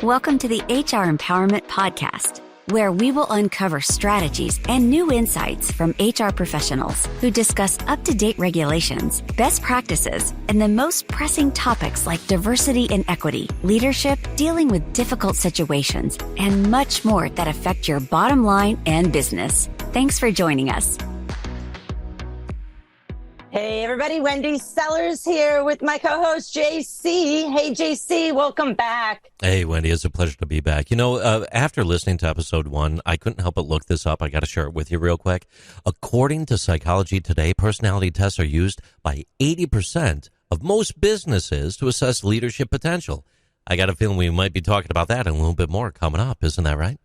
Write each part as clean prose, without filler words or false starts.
Welcome to the HR Empowerment Podcast, where we will uncover strategies and new insights from HR professionals who discuss up-to-date regulations, best practices, and the most pressing topics like diversity and equity, leadership, dealing with difficult situations, and much more that affect your bottom line and business. Thanks for joining us. Hey everybody, Wendy Sellers here with my co-host JC. Hey JC, welcome back. Hey Wendy, it's a pleasure to be back. You know, after listening to episode 1, I couldn't help but look this up. I got to share it with you real quick. According to Psychology Today, personality tests are used by 80% of most businesses to assess leadership potential. I got a feeling we might be talking about that and a little bit more coming up. Isn't that right?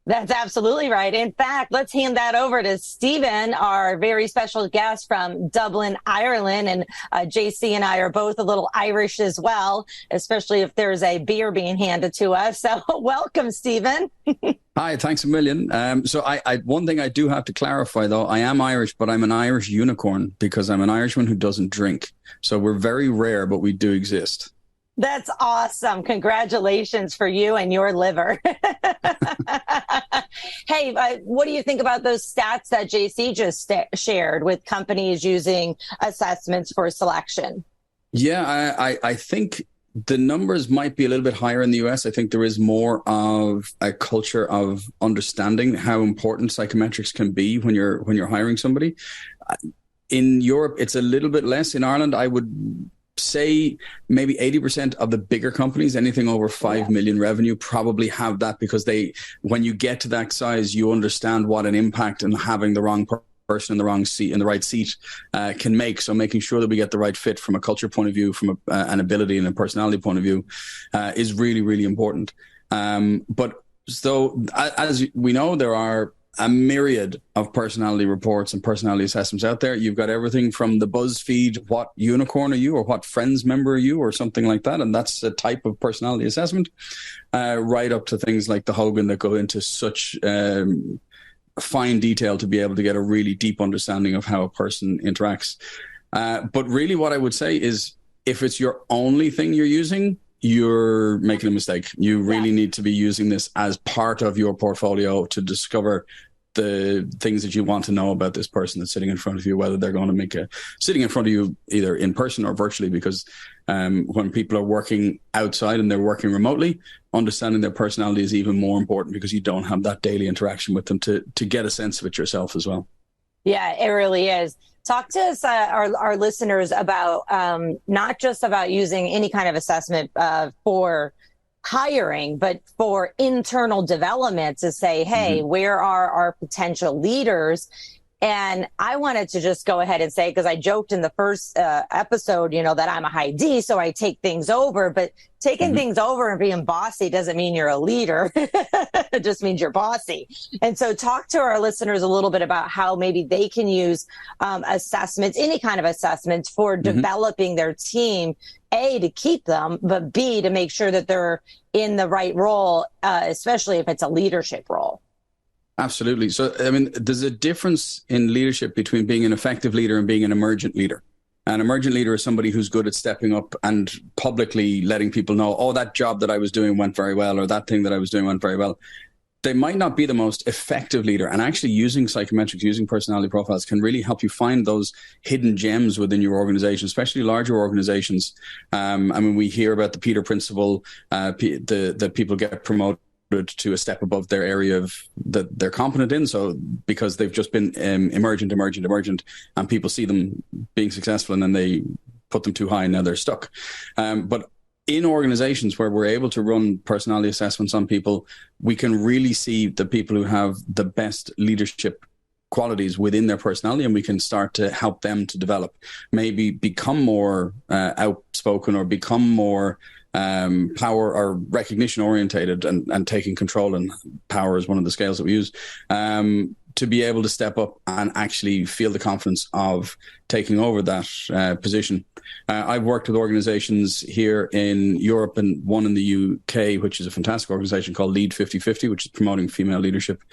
That's absolutely right. In fact, let's hand that over to Stephen, our very special guest from Dublin, Ireland. And JC and I are both a little Irish as well, especially if there's a beer being handed to us. So welcome, Stephen. Hi, thanks a million. So one thing I do have to clarify, though, I am Irish, but I'm an Irish unicorn because I'm an Irishman who doesn't drink. So we're very rare, but we do exist. That's awesome. Congratulations for you and your liver. Hey, what do you think about those stats that JC just shared with companies using assessments for selection? Yeah, I think the numbers might be a little bit higher in the US. I think there is more of a culture of understanding how important psychometrics can be when you're hiring somebody. In Europe, it's a little bit less. In Ireland, I would say maybe 80% of the bigger companies, anything over 5 million revenue, probably have that because when you get to that size, you understand what an impact and having the wrong person in the wrong seat, in the right seat, can make. So making sure that we get the right fit from a culture point of view, from an ability and a personality point of view, is really, really important. But so as we know, there are a myriad of personality reports and personality assessments out there. You've got everything from the BuzzFeed, what unicorn are you, or what Friends member are you, or something like that. And that's a type of personality assessment, right up to things like the Hogan that go into such fine detail to be able to get a really deep understanding of how a person interacts. But really what I would say is if it's your only thing you're using, you're making a mistake. You really need to be using this as part of your portfolio to discover the things that you want to know about this person that's sitting in front of you, whether they're going to make sitting in front of you either in person or virtually, because when people are working outside and they're working remotely, understanding their personality is even more important because you don't have that daily interaction with them to get a sense of it yourself as well. Yeah, it really is. Talk to us, our listeners, about not just about using any kind of assessment for hiring, but for internal development to say, hey, where are our potential leaders? And I wanted to just go ahead and say, because I joked in the first episode, that I'm a high D, so I take things over. But taking things over and being bossy doesn't mean you're a leader. It just means you're bossy. And so talk to our listeners a little bit about how maybe they can use assessments, any kind of assessments for developing their team, A, to keep them, but B, to make sure that they're in the right role, especially if it's a leadership role. Absolutely. So, I mean, there's a difference in leadership between being an effective leader and being an emergent leader. An emergent leader is somebody who's good at stepping up and publicly letting people know, oh, that job that I was doing went very well, or that thing that I was doing went very well. They might not be the most effective leader, and actually using psychometrics, using personality profiles can really help you find those hidden gems within your organization, especially larger organizations. I mean, we hear about the Peter Principle, the people get promoted to a step above their area that they're competent in. So because they've just been emergent, and people see them being successful and then they put them too high and now they're stuck. But in organizations where we're able to run personality assessments on people, we can really see the people who have the best leadership qualities within their personality, and we can start to help them to develop, maybe become more outspoken or become more power or recognition orientated and taking control, and power is one of the scales that we use, to be able to step up and actually feel the confidence of taking over that position. I've worked with organizations here in Europe and one in the UK, which is a fantastic organization called Lead 50/50, which is promoting female leadership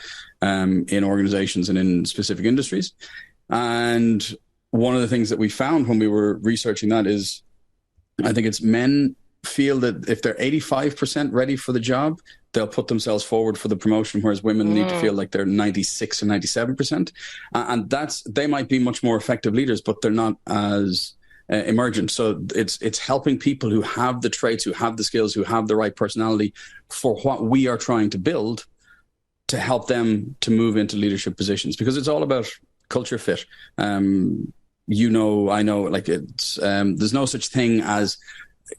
in organizations and in specific industries. And one of the things that we found when we were researching that is, I think it's men feel that if they're 85% ready for the job, they'll put themselves forward for the promotion, whereas women need to feel like they're 96 or 97%. And they might be much more effective leaders, but they're not as emergent. So it's helping people who have the traits, who have the skills, who have the right personality for what we are trying to build, to help them to move into leadership positions, because it's all about culture fit. I know, like it's there's no such thing as,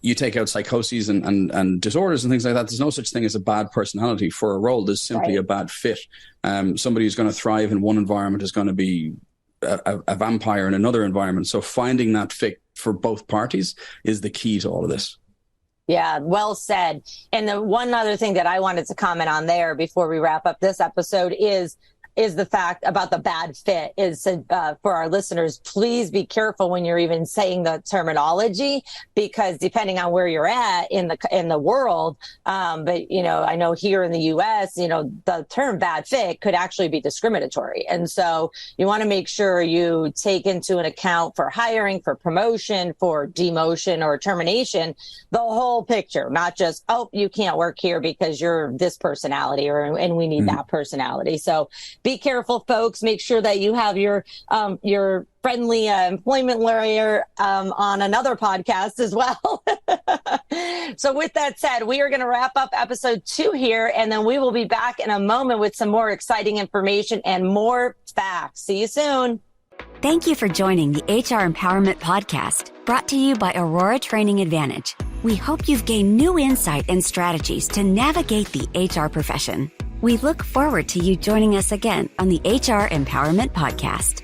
you take out psychoses and disorders and things like that, there's no such thing as a bad personality for a role. There's simply a bad fit. Somebody who's going to thrive in one environment is going to be a vampire in another environment. So finding that fit for both parties is the key to all of this. Yeah, well said. And the one other thing that I wanted to comment on there before we wrap up this episode is the fact about the bad fit is for our listeners, please be careful when you're even saying the terminology, because depending on where you're at in the world, but I know here in the US, the term bad fit could actually be discriminatory. And so you want to make sure you take into an account for hiring, for promotion, for demotion or termination, the whole picture, not just, oh, you can't work here because you're this personality and we need that personality. So be careful, folks. Make sure that you have your friendly employment lawyer on another podcast as well. So with that said, we are going to wrap up episode 2 here, and then we will be back in a moment with some more exciting information and more facts. See you soon. Thank you for joining the HR Empowerment Podcast, brought to you by Aurora Training Advantage. We hope you've gained new insight and strategies to navigate the HR profession. We look forward to you joining us again on the HR Empowerment Podcast.